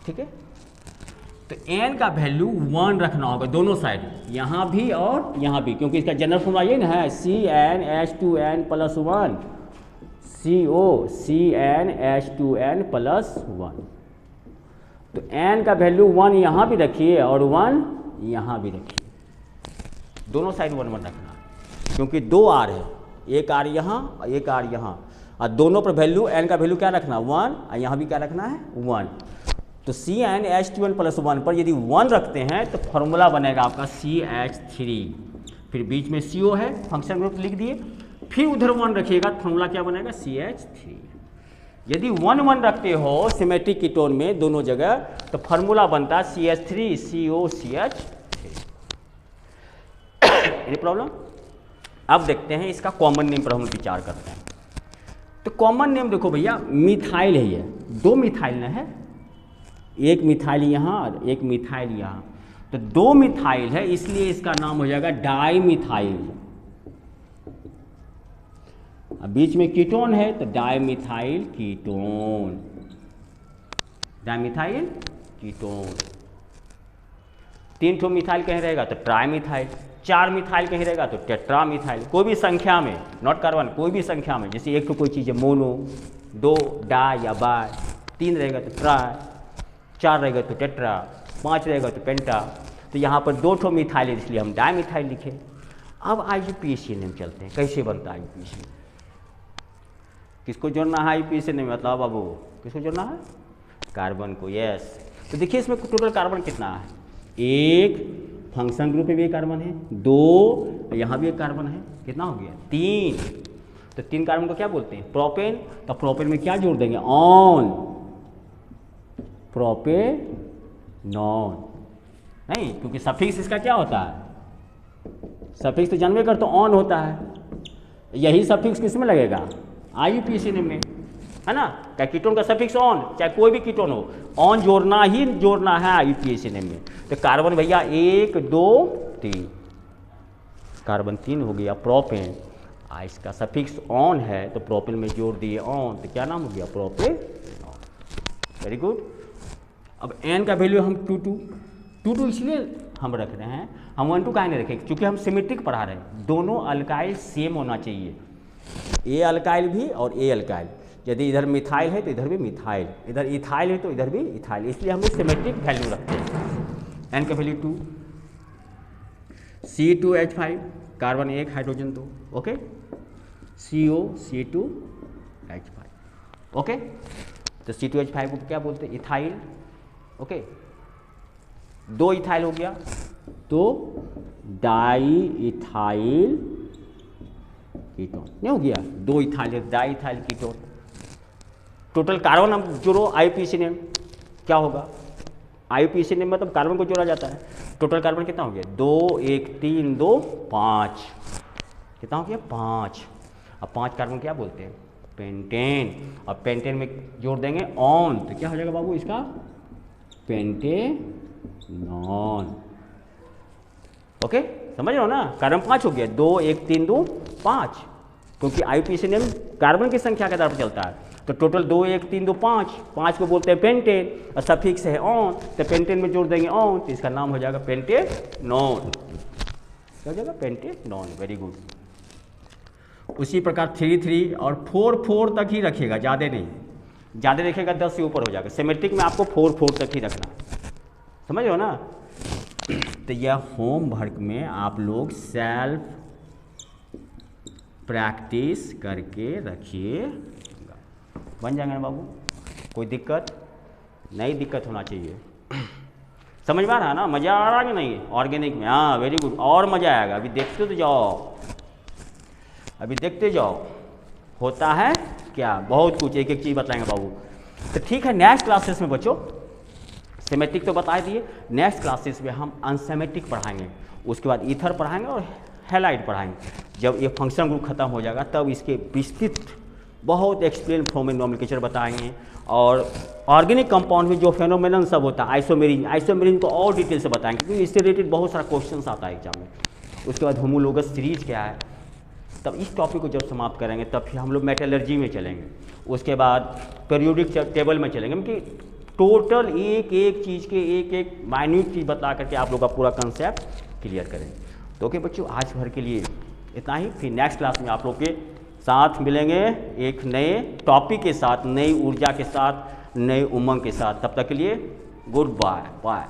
S1: ठीक है। तो n का वैल्यू 1 रखना होगा दोनों साइड, यहाँ भी और यहाँ भी, क्योंकि इसका जनरल फॉर्मूला ये ना है CnH2n+1, COCnH2n+1। तो n का वैल्यू 1 यहाँ भी रखिए और 1 यहाँ भी रखिए, दोनों साइड 1 1 रखना, क्योंकि दो R है, एक R यहाँ और एक R यहाँ, और दोनों पर वैल्यू n का वैल्यू क्या रखना 1 और यहाँ भी क्या रखना है 1। तो CnH2n+1 पर यदि 1 रखते हैं तो फॉर्मूला बनेगा आपका CH3, फिर बीच में CO है, फंक्शन ग्रुप लिख दिए, फिर उधर 1 रखिएगा तो फॉर्मूला क्या बनेगा CH3। यदि 1 1 रखते हो सिमेट्रिक कीटोन में दोनों जगह तो फॉर्मूला बनता है CH3COCH3। ये प्रॉब्लम। अब देखते हैं इसका कॉमन नेम पर हम विचार करते हैं। तो कॉमन नेम देखो भैया, मिथाइल है, ये दो मिथाइल न है, एक मिथाइल यहाँ और एक मिथाइल यहाँ, तो दो मिथाइल है इसलिए इसका नाम हो जाएगा डाई मिथाइल। अब बीच में कीटोन है तो di methyl ketone, di methyl ketone. 3 ठो मिथाइल कहीं रहेगा तो ट्राई मिथाइल, 4 मिथाइल कहीं रहेगा तो टेट्रा मिथाइल, कोई भी संख्या में, नॉट कार्बन, कोई भी संख्या में, जैसे एक तो कोई चीज़ है मोनो, 2 डाई या बाय, 3 रहेगा तो ट्राई, 4 रहेगा तो टेट्रा, 5 रहेगा तो पेंटा। तो यहाँ पर 2 ठो मिथाइल है इसलिए हम डाई मिथाइल लिखे। अब IUPAC नेम चलते हैं, कैसे बनता है IUPAC, किसको जोड़ना है IUPAC नेम, बताओ बाबू, किसको जोड़ना है, कार्बन को। यस। तो देखिए इसमें टोटल कार्बन कितना है, 1 फंक्शन ग्रुप में भी एक कार्बन है, 2 यहाँ भी एक कार्बन है, कितना हो गया 3। तो 3 कार्बन को क्या बोलते हैं, प्रोपेन। तो प्रोपेन में क्या जोड़ देंगे, ऑन, प्रोपेनॉन। नहीं, क्योंकि सफिक्स इसका क्या होता है, सफिक्स तो जानवे कर तो ऑन होता है, यही सफिक्स किस में लगेगा, IUPAC में, है ना। क्या कीटोन का सफिक्स ऑन, चाहे कोई भी कीटोन हो, ऑन जोड़ना ही जोड़ना है IUPAC में। तो कार्बन भैया 1 2 3, कार्बन 3 हो गया, प्रोपेन, इसका सफिक्स ऑन है तो प्रोपेन में जोड़ दिए ऑन, तो क्या नाम हो गया, प्रोपेन। Very good. अब N का वैल्यू हम 2 इसलिए हम रख रहे हैं, हम 1 2 काहे नहीं रखें, क्योंकि हम सिमेट्रिक पढ़ा रहे हैं, दोनों अल्काइल सेम होना चाहिए, ए अल्काइल भी और ए अल्काइल, यदि इधर मिथाइल है तो इधर भी मिथाइल, इधर इथाइल है तो इधर भी इथाइल, इसलिए हम लोग सिमेट्रिक वैल्यू रखते हैं। N का value 2, C2H5, carbon 1 hydrogen 2, okay, CO C2H5, okay. तो C2H5 को क्या बोलते हैं, इथाइल, ओके, 2 इथाइल हो गया तो डाई इथाइल कीटोन, नहीं हो गया, 2 ethyl di ethyl ketone. Total carbon हम जोड़ो IUPAC नेम, क्या होगा, IUPAC नेम मतलब कार्बन को जोड़ा जाता है, टोटल कार्बन कितना हो गया, 2 1 3 2 5, कितना हो गया 5। अब 5 कार्बन क्या बोलते हैं, पेंटेन, और पेंटेन में जोड़ देंगे ऑन, तो क्या हो जाएगा बाबू इसका, पेंटेनॉन, ओके, समझ रहे हो ना। कार्बन 5 हो गया, 2 1 3 2 5, क्योंकि IUPAC नेम कार्बन की संख्या के आधार पर चलता है, तो टोटल 2 1 3 2 5 को बोलते हैं पेंटेन, और सफिक्स है ऑन, तो पेंटेन में जोड़ देंगे ऑन, तो इसका नाम हो जाएगा पेंटेनॉन, क्या हो जाएगा, पेंटेनॉन। Very good. उसी प्रकार 3 3 और 4 4 तक ही रखिएगा, ज़्यादा नहीं, ज़्यादा रखिएगा 10 से ऊपर हो जाएगा, सिमेट्रिक में आपको 4 4 तक ही रखना, समझ रहे हो ना। तो यह होमवर्क में आप लोग सेल्फ प्रैक्टिस करके रखिए, बन जाएंगे ना बाबू, कोई दिक्कत नहीं, दिक्कत होना चाहिए, समझ में आ रहा है ना, मज़ा आ रहा है कि नहीं ऑर्गेनिक में, हाँ वेरी गुड, और मज़ा आएगा, अभी देखते तो जाओ, अभी देखते जाओ, होता है क्या, बहुत कुछ, एक एक चीज़ बताएंगे बाबू। तो ठीक है, नेक्स्ट क्लासेस में बच्चों सिमेट्रिक तो बता दिए, नेक्स्ट क्लासेस में हम अनसिमेट्रिक पढ़ाएंगे, उसके बाद ईथर पढ़ाएंगे और हैलाइड पढ़ाएंगे। जब ये फंक्शन ग्रुप खत्म हो जाएगा तब इसके विस्तृत बहुत एक्सप्लेन फॉर्म में नोमेनक्लेचर बताएंगे, और ऑर्गेनिक कंपाउंड में जो फेनोमेनन सब होता है, आइसोमेरिन को और डिटेल से बताएंगे, क्योंकि इससे रिलेटेड बहुत सारा क्वेश्चन आता है एग्जाम में। उसके बाद होमोलोगस सीरीज क्या है, तब इस टॉपिक को जब समाप्त करेंगे तब फिर हम लोग मेटलर्जी में चलेंगे, उसके बाद पीरियोडिक टेबल में चलेंगे, क्योंकि टोटल एक एक चीज़ के एक एक माइन्यूट चीज़ बता करके आप लोग का पूरा कंसेप्ट क्लियर करेंगे। तो ओके बच्चों, आज भर के लिए इतना ही, फिर नेक्स्ट क्लास में आप लोग के साथ मिलेंगे एक नए टॉपिक के साथ, नई ऊर्जा के साथ, नए उमंग के साथ। तब तक के लिए गुड बाय बाय।